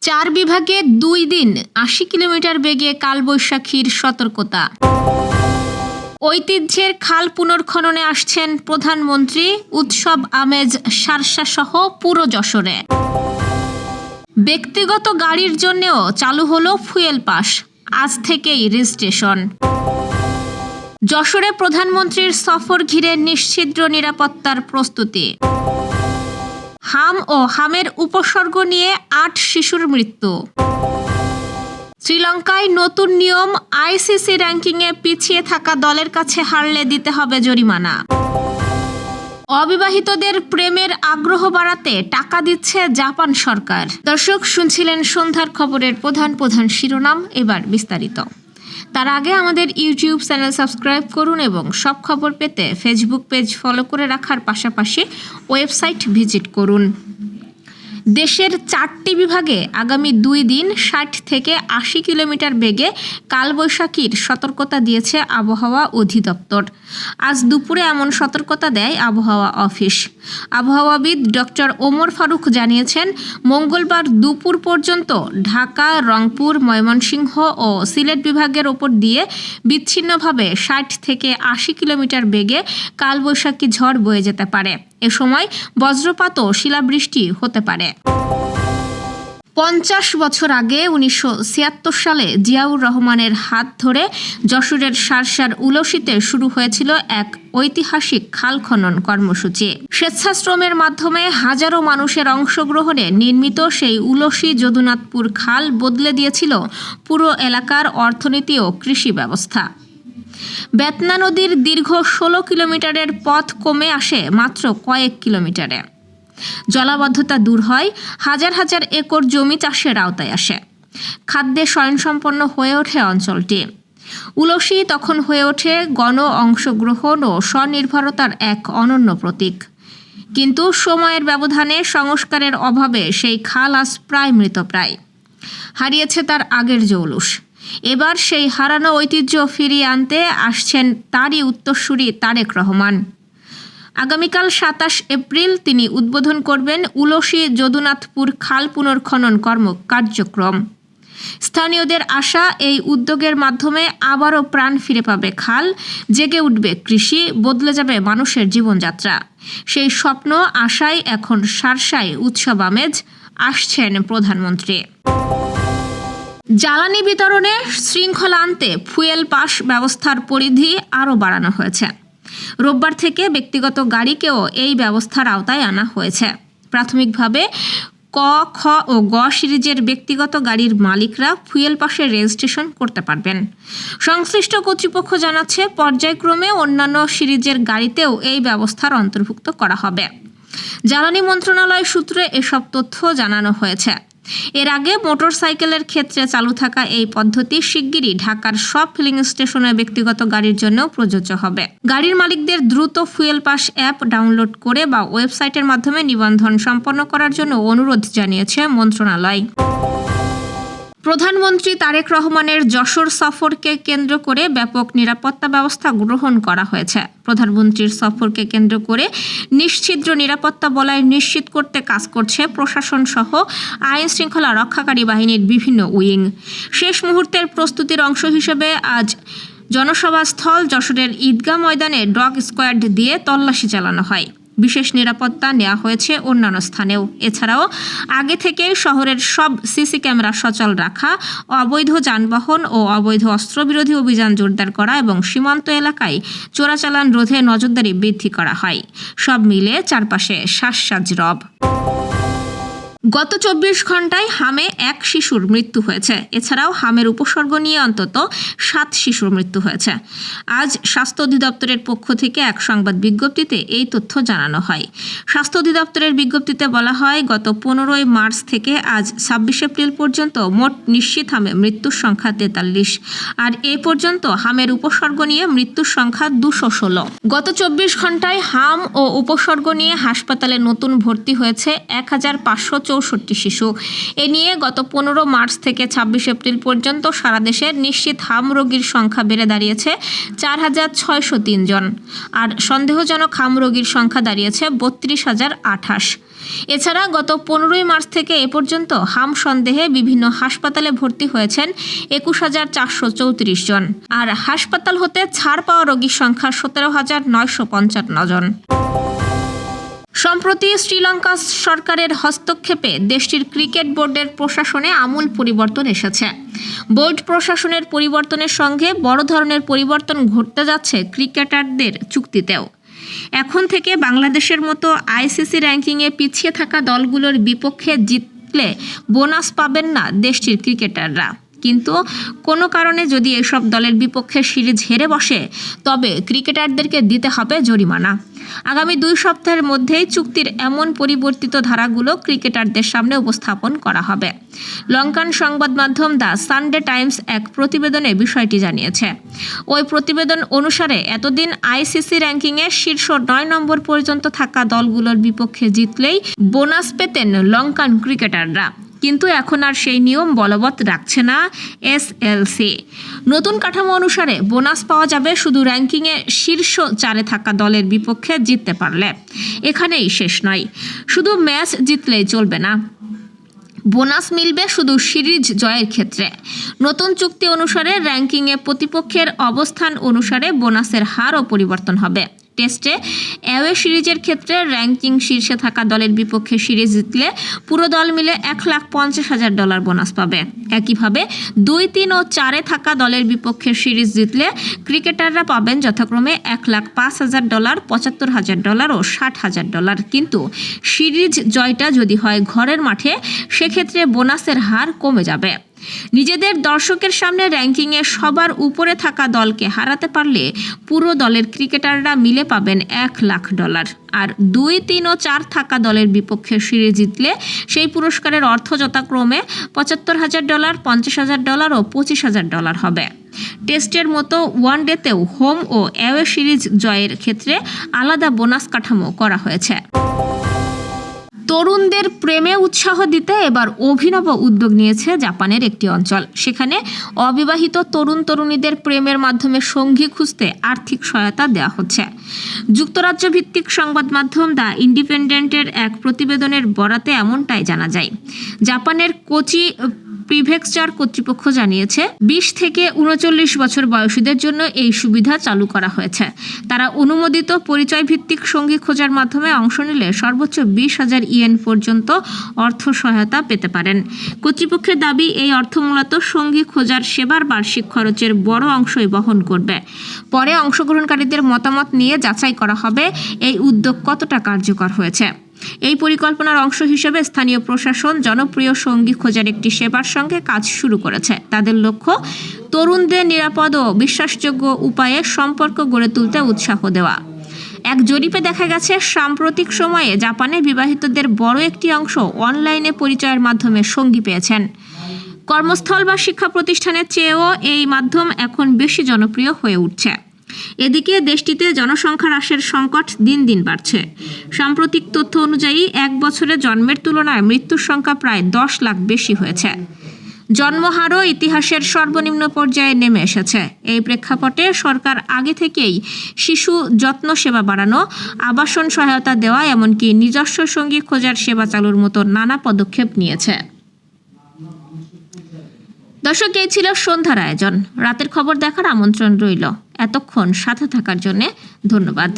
4 বিভাগে 2 দিন 80 কিলোমিটার বেগে কালবৈশাখীর সতর্কতা। ঐতিহ্যের খাল পুনর্খননে আসছেন প্রধানমন্ত্রী, উৎসব আমেজ শার্শাসহ পুরো যশোরে। ব্যক্তিগত গাড়ির জন্যও চালু হলো ফুয়েল পাস, আজ থেকেই রেজিস্ট্রেশন। যশোরে প্রধানমন্ত্রীর সফর ঘিরে নিশ্ছিদ্র নিরাপত্তার প্রস্তুতি। হাম ও হামের উপসর্গ নিয়ে 8 শিশুর মৃত্যু। শ্রীলঙ্কায় নতুন নিয়ম, আইসিসি র্যাঙ্কিংয়ে পিছিয়ে থাকা দলের কাছে হারলে দিতে হবে জরিমানা। অবিবাহিতদের প্রেমের আগ্রহ বাড়াতে টাকা দিচ্ছে জাপান সরকার। দর্শক, শুনছিলেন সন্ধ্যার খবরের প্রধান শিরোনাম, এবার বিস্তারিত। তার আগে আমাদের ইউটিউব চ্যানেল সাবস্ক্রাইব করুন এবং সব খবর পেতে ফেসবুক পেজ ফলো করে রাখার পাশাপাশি ওয়েবসাইট ভিজিট করুন। দেশের 4টি বিভাগে আগামী 2 দিন 60 থেকে 80 কিলোমিটার বেগে কালবৈশাখীর সতর্কতা দিয়েছে আবহাওয়া অধিদপ্তর। আজ দুপুরে এমন সতর্কতা দেয় আবহাওয়া অফিস। আবহাওয়াবিদ ডক্টর ওমর ফারুক জানিয়েছেন, মঙ্গলবার দুপুর পর্যন্ত ঢাকা, রংপুর, ময়মনসিংহ ও সিলেট বিভাগের ওপর দিয়ে বিচ্ছিন্নভাবে 60 থেকে 80 কিলোমিটার বেগে কালবৈশাখী ঝড় বয়ে যেতে পারে। এ সময় বজ্রপাত ও শিলাবৃষ্টি হতে পারে। 50 বছর আগে 1976 সালে জিয়াউর রহমানের হাত ধরে যশোরের শার্শার উলসিতে শুরু হয়েছিল এক ঐতিহাসিক খাল খনন কর্মসূচি। স্বেচ্ছাশ্রমের মাধ্যমে হাজারো মানুষের অংশগ্রহণে নির্মিত সেই উলসি যদুনাথপুর খাল বদলে দিয়েছিল পুরো এলাকার অর্থনীতি ও কৃষি ব্যবস্থা। বেতনা নদীর দীর্ঘ 16 কিলোমিটারের পথ কমে আসে মাত্র কয়েক কিলোমিটারে। জলাবদ্ধতা দূর হয়, হাজার হাজার একর জমি চাষের আওতায় আসে। খাদ্যে স্বয়ংসম্পন্ন হয়ে ওঠে অঞ্চলটি। উলসি তখন হয়ে ওঠে গণ অংশগ্রহণ ও স্বনির্ভরতার এক অনন্য প্রতীক। কিন্তু সময়ের ব্যবধানে, সংস্কারের অভাবে সেই খাল আজ প্রায় মৃতপ্রায়। হারিয়েছে তার আগের জৌলুস। এবার সেই হারানো ঐতিহ্য ফিরিয়ে আনতে আসছেন তারই উত্তরসূরি তারেক রহমান। আগামীকাল 27 এপ্রিল তিনি উদ্বোধন করবেন উলসি যদুনাথপুর খাল পুনর্খনন কার্যক্রম। স্থানীয়দের আশা, এই উদ্যোগের মাধ্যমে আবারও প্রাণ ফিরে পাবে খাল, জেগে উঠবে কৃষি, বদলে যাবে মানুষের জীবনযাত্রা। সেই স্বপ্ন আশায় এখন শার্শায় উৎসব আমেজ। আসছেন প্রধানমন্ত্রী। জ্বালানি বিতরণে শৃঙ্খলা আনতে ফুয়েল পাস ব্যবস্থার পরিধি আরও বাড়ানো হয়েছে। রোববার থেকে ব্যক্তিগত গাড়িকেও এই ব্যবস্থার আওতায় আনা হয়েছে। প্রাথমিকভাবে ক, খ ও গ সিরিজের ব্যক্তিগত গাড়ির মালিকরা ফুয়েল পাসের রেজিস্ট্রেশন করতে পারবেন। সংশ্লিষ্ট কর্তৃপক্ষ জানাচ্ছে, পর্যায়ক্রমে অন্যান্য সিরিজের গাড়িতেও এই ব্যবস্থার অন্তর্ভুক্ত করা হবে। জ্বালানি মন্ত্রণালয় সূত্রে এসব তথ্য জানানো হয়েছে। এর আগে মোটরসাইকেলের ক্ষেত্রে চালু থাকা এই পদ্ধতি শিগগিরই ঢাকার সব ফিলিং স্টেশনে ব্যক্তিগত গাড়ির জন্য প্রযোজ্য হবে। গাড়ির মালিকদের দ্রুত ফুয়েল পাস অ্যাপ ডাউনলোড করে বা ওয়েবসাইটের মাধ্যমে নিবন্ধন সম্পন্ন করার জন্য অনুরোধ জানিয়েছে মন্ত্রণালয়। প্রধানমন্ত্রী তারেক রহমানের যশোর সফরকে কেন্দ্র করে ব্যাপক নিরাপত্তা ব্যবস্থা গ্রহণ করা হয়েছে। প্রধানমন্ত্রীর সফরকে কেন্দ্র করে নিশ্ছিদ্র নিরাপত্তা বলয় নিশ্চিত করতে কাজ করছে প্রশাসন সহ আইন শৃঙ্খলা রক্ষাকারী বাহিনীর বিভিন্ন উইং। শেষ মুহূর্তের প্রস্তুতির অংশ হিসেবে আজ জনসভাস্থল যশোরের ঈদগাহ ময়দানে ডগ স্কোয়াড দিয়ে তল্লাশি চালানো হয়। বিশেষ নিরাপত্তা নেওয়া হয়েছে অন্যান্য স্থানেও। এছাড়াও আগে থেকে শহরের সব সিসি ক্যামেরা সচল রাখা, অবৈধ যানবাহন ও অবৈধ অস্ত্রবিরোধী অভিযান জোরদার করা এবং সীমান্ত এলাকায় চোরাচালান রোধে নজরদারি বৃদ্ধি করা হয়। সব মিলে চারপাশে শ্বাসসাজ রব। গত 24 ঘন্টায় হামে 1 শিশুর মৃত্যু হয়েছে। এছাড়াও হামের উপসর্গ নিয়ে অন্তত 7 শিশুর মৃত্যু হয়েছে। আজ স্বাস্থ্য অধিদপ্তরের পক্ষ থেকে এক সংবাদ বিজ্ঞপ্তিতে এই তথ্য জানানো হয়। স্বাস্থ্য অধিদপ্তরের বিজ্ঞপ্তিতে বলা হয়, গত 15 মার্চ থেকে আজ 26 এপ্রিল পর্যন্ত মোট নিশ্চিত হামে মৃত্যুর সংখ্যা 43। আর এ পর্যন্ত হামের উপসর্গ নিয়ে মৃত্যুর সংখ্যা 216। গত 24 ঘন্টায় হাম ও উপসর্গ নিয়ে হাসপাতালে নতুন ভর্তি হয়েছে 1564 শিশু। এ নিয়ে গত 15 মার্চ থেকে 26 এপ্রিল পর্যন্ত সারা দেশের নিশ্চিত হাম রোগীর সংখ্যা বেড়ে দাঁড়িয়েছে 4603 জন। আর সন্দেহজনক হাম রোগীর সংখ্যা দাঁড়িয়েছে 32,028। এছাড়া গত 15ই মার্চ থেকে এ পর্যন্ত হাম সন্দেহে বিভিন্ন হাসপাতালে ভর্তি হয়েছেন 21,434 জন, আর হাসপাতাল হতে ছাড় পাওয়া রোগীর সংখ্যা 17,955 জন। সম্প্রতি শ্রীলঙ্কা সরকারের হস্তক্ষেপে দেশটির ক্রিকেট বোর্ডের প্রশাসনে আমূল পরিবর্তন এসেছে। বোর্ড প্রশাসনের পরিবর্তনের সঙ্গে বড় ধরনের পরিবর্তন ঘটতে যাচ্ছে ক্রিকেটারদের চুক্তিতেও। এখন থেকে বাংলাদেশের মতো আইসিসি র্যাঙ্কিংয়ে পিছিয়ে থাকা দলগুলোর বিপক্ষে জিতলে বোনাস পাবেন না দেশটির ক্রিকেটাররা। কিন্তু কোনো কারণে যদি এসব দলের বিপক্ষে সিরিজ হেরে বসে, তবে ক্রিকেটারদেরকে দিতে হবে জরিমানা। আগামী 2 সপ্তাহের মধ্যেই চুক্তির এমন পরিবর্তিত ধারাগুলো ক্রিকেটারদের সামনে উপস্থাপন করা হবে। লঙ্কান সংবাদ মাধ্যম দ্য সানডে টাইমস এক প্রতিবেদনে বিষয়টি জানিয়েছে। ওই প্রতিবেদন অনুসারে এতদিন আইসিসি র্যাঙ্কিংয়ে শীর্ষ 9 নম্বর পর্যন্ত থাকা দলগুলোর বিপক্ষে জিতলেই বোনাস পেতেন লঙ্কান ক্রিকেটাররা, কিন্তু এখন আর সেই নিয়ম বলবৎ রাখছে না এসএলসি। নতুন কাঠামো অনুসারে বোনাস পাওয়া যাবে শুধু র্যাঙ্কিংয়ে শীর্ষ 4-এ থাকা দলের বিপক্ষে জিততে পারলে। এখানেই শেষ নয়, শুধু ম্যাচ জিতলেই চলবে না, বোনাস মিলবে শুধু সিরিজ জয়ের ক্ষেত্রে। নতুন চুক্তি অনুসারে র্যাঙ্কিংয়ে প্রতিপক্ষের অবস্থান অনুসারে বোনাসের হারও পরিবর্তন হবে। টেস্টে অ্যাওয়ে সিরিজের ক্ষেত্রে র্যাঙ্কিং শীর্ষে থাকা দলের বিপক্ষে সিরিজ জিতলে পুরো দল মিলে $1,50,000 বোনাস পাবে। একইভাবে 2, 3 ও 4-এ থাকা দলের বিপক্ষে সিরিজ জিতলে ক্রিকেটাররা পাবেন যথাক্রমে $1,05,000, $75,000 ও $60,000। কিন্তু সিরিজ জয়টা যদি হয় ঘরের মাঠে, সেক্ষেত্রে বোনাসের হার কমে যাবে। নিজেদের দর্শকের সামনে র্যাঙ্কিংয়ে সবার উপরে থাকা দলকে হারাতে পারলে পুরো দলের ক্রিকেটাররা মিলে পাবেন $1,00,000, আর 2, 3 ও 4 থাকা দলের বিপক্ষে সিরিজ জিতলে সেই পুরস্কারের অর্থ যথাক্রমে $75,000, $50,000 ও $25,000 হবে। টেস্টের মতো ওয়ানডেতেও হোম ও অ্যাওয়ে সিরিজ জয়ের ক্ষেত্রে আলাদা বোনাস কাঠামো করা হয়েছে। তরুণদের প্রেমে উৎসাহ দিতে এবার অভিনব উদ্যোগ নিয়েছে জাপানের একটি অঞ্চল। সেখানে অবিবাহিত তরুণ তরুণীদের প্রেমের মাধ্যমে সঙ্গী খুঁজতে আর্থিক সহায়তা দেওয়া হচ্ছে। যুক্তরাজ্য ভিত্তিক সংবাদ মাধ্যম দ্য ইন্ডিপেন্ডেন্টের এক প্রতিবেদনের বরাতে এমনটাই জানা যায়। জাপানের কোচি প্রিফেকচার কর্তৃপক্ষ জানিয়েছে 20 থেকে 39 বছর বয়সীদের জন্য এই সুবিধা চালু করা হয়েছে। তারা অনুমোদিত পরিচয় ভিত্তিক সঙ্গী খোঁজার মাধ্যমে অংশ নিলে সর্বোচ্চ 20,000 ইয়েন পর্যন্ত অর্থ সহায়তা পেতে পারেন। কর্তৃপক্ষের দাবি, এই অর্থ মূলত সঙ্গী খোঁজার সেবার বার্ষিক খরচের বড় অংশই বহন করবে। পরে অংশগ্রহণকারীদের মতামত নিয়ে যাচাই করা হবে এই উদ্যোগ কতটা কার্যকর হয়েছে। এই পরিকল্পনার অংশ হিসেবে স্থানীয় প্রশাসন জনপ্রিয় সঙ্গী খোঁজার একটি সেবার সঙ্গে কাজ শুরু করেছে। তাদের লক্ষ্য তরুণদের নিরাপদ ও বিশ্বাসযোগ্য উপায়ে সম্পর্ক গড়ে তুলতে উৎসাহ দেওয়া। এক জরিপে দেখা গেছে, সাম্প্রতিক সময়ে জাপানে বিবাহিতদের বড় একটি অংশ অনলাইনে পরিচয়ের মাধ্যমে সঙ্গী পেয়েছেন। কর্মস্থল বা শিক্ষা প্রতিষ্ঠানের চেয়েও এই মাধ্যম এখন বেশি জনপ্রিয় হয়ে উঠছে। এদিকে দেশটিতে জনসংখ্যা হ্রাসের সংকট দিন দিন বাড়ছে। সাম্প্রতিক তথ্য অনুযায়ী 1 বছরে জন্মের তুলনায় মৃত্যুর সংখ্যা প্রায় 10 লাখ বেশি হয়েছে। জন্মহারও ইতিহাসের সর্বনিম্ন পর্যায়ে নেমে এসেছে। এই প্রেক্ষাপটে সরকার আগে থেকেই শিশু যত্ন সেবা বাড়ানো, আবাসন সহায়তা দেওয়া, এমনকি নিজস্ব সঙ্গী খোঁজার সেবা চালুর মতো নানা পদক্ষেপ নিয়েছে। দর্শক, এই ছিল সন্ধ্যার আয়োজন। রাতের খবর দেখার আমন্ত্রণ রইল। এতক্ষণ সাথে থাকার জন্য ধন্যবাদ।